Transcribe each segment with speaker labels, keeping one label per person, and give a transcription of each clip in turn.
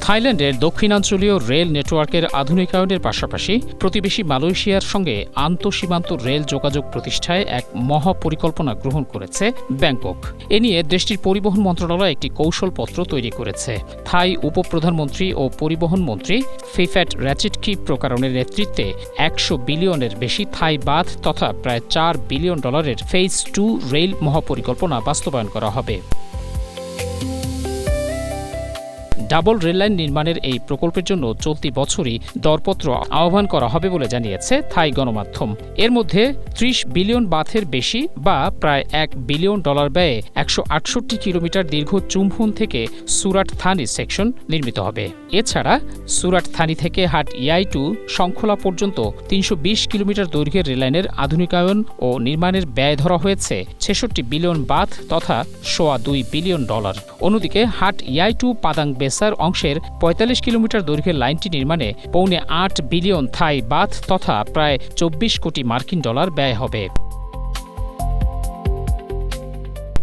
Speaker 1: থাইল্যান্ডের দক্ষিণাঞ্চলীয় রেল নেটওয়ার্কের আধুনিকায়নের পাশাপাশি প্রতিবেশী মালয়েশিয়ার সঙ্গে আন্তঃসীমান্ত রেল যোগাযোগ প্রতিষ্ঠায় এক মহাপরিকল্পনা গ্রহণ করেছে ব্যাংকক। এ নিয়ে দেশটির পরিবহন মন্ত্রণালয় একটি কৌশলপত্র তৈরি করেছে। থাই উপপ্রধানমন্ত্রী ও পরিবহন মন্ত্রী ফিফ্যাট র্যাচিটকি প্রকারণের নেতৃত্বে ১০০ বিলিয়নের বেশি থাই বাঁধ তথা প্রায় $৪ বিলিয়ন ফেজ 2 রেল মহাপরিকল্পনা বাস্তবায়ন করা হবে। ডাবল রেললাইন নির্মাণের এই প্রকল্পের জন্য চলতি বছরই দরপত্র আহ্বান করা হবে বলে জানিয়েছে থাই গণমাধ্যম। এর মধ্যে ৩০ বিলিয়ন বাথের বেশি বা প্রায় $১ বিলিয়ন ব্যয়ে ১৬৮ কিলোমিটার দীর্ঘ চুমহুন থেকে সুরাট থানি সেকশন নির্মিত হবে। এছাড়া সুরাট থানি থেকে হাট ইয়াই টু শঙ্খলা পর্যন্ত ৩২০ কিলোমিটার দৈর্ঘ্যের রেললাইনের আধুনিকায়ন ও নির্মাণের ব্যয় ধরা হয়েছে ৬৬ বিলিয়ন বাথ তথা $২ বিলিয়ন। অন্যদিকে হাট ইয়াই টু পাদাং বেসার অংশের ৪৫ কিলোমিটার দৈর্ঘ্যের লাইনটি নির্মাণে $৮ বিলিয়ন থাই বাথ তথা প্রায় $২৪ কোটি মার্কিন ব্যয় হবে।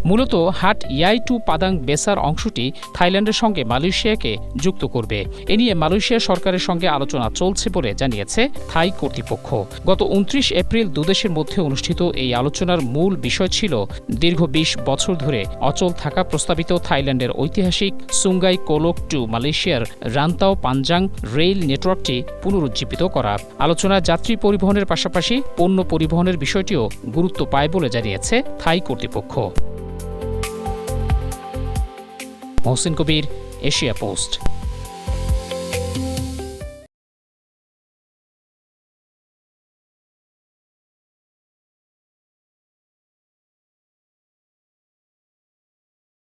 Speaker 1: মূলত হাট ইয়াই টু পাদাং বেসার অংশটি থাইল্যান্ডের সঙ্গে মালয়েশিয়াকে যুক্ত করবে। এ নিয়ে মালয়েশিয়া সরকারের সঙ্গে আলোচনা চলছে বলে জানিয়েছে থাই কর্তৃপক্ষ। গত ২৯ এপ্রিল দুদেশের মধ্যে অনুষ্ঠিত এই আলোচনার মূল বিষয় ছিল দীর্ঘ ২০ বছর ধরে অচল থাকা প্রস্তাবিত থাইল্যান্ডের ঐতিহাসিক সুঙ্গাই কোলোক টু মালয়েশিয়ার রান্তাও পাঞ্জাং রেল নেটওয়ার্কটি পুনরুজ্জীবিত করা। আলোচনায় যাত্রী পরিবহনের পাশাপাশি পণ্য পরিবহনের বিষয়টিও গুরুত্ব পায় বলে জানিয়েছে থাই কর্তৃপক্ষ। মহসিন কবির, এশিয়া পোস্ট।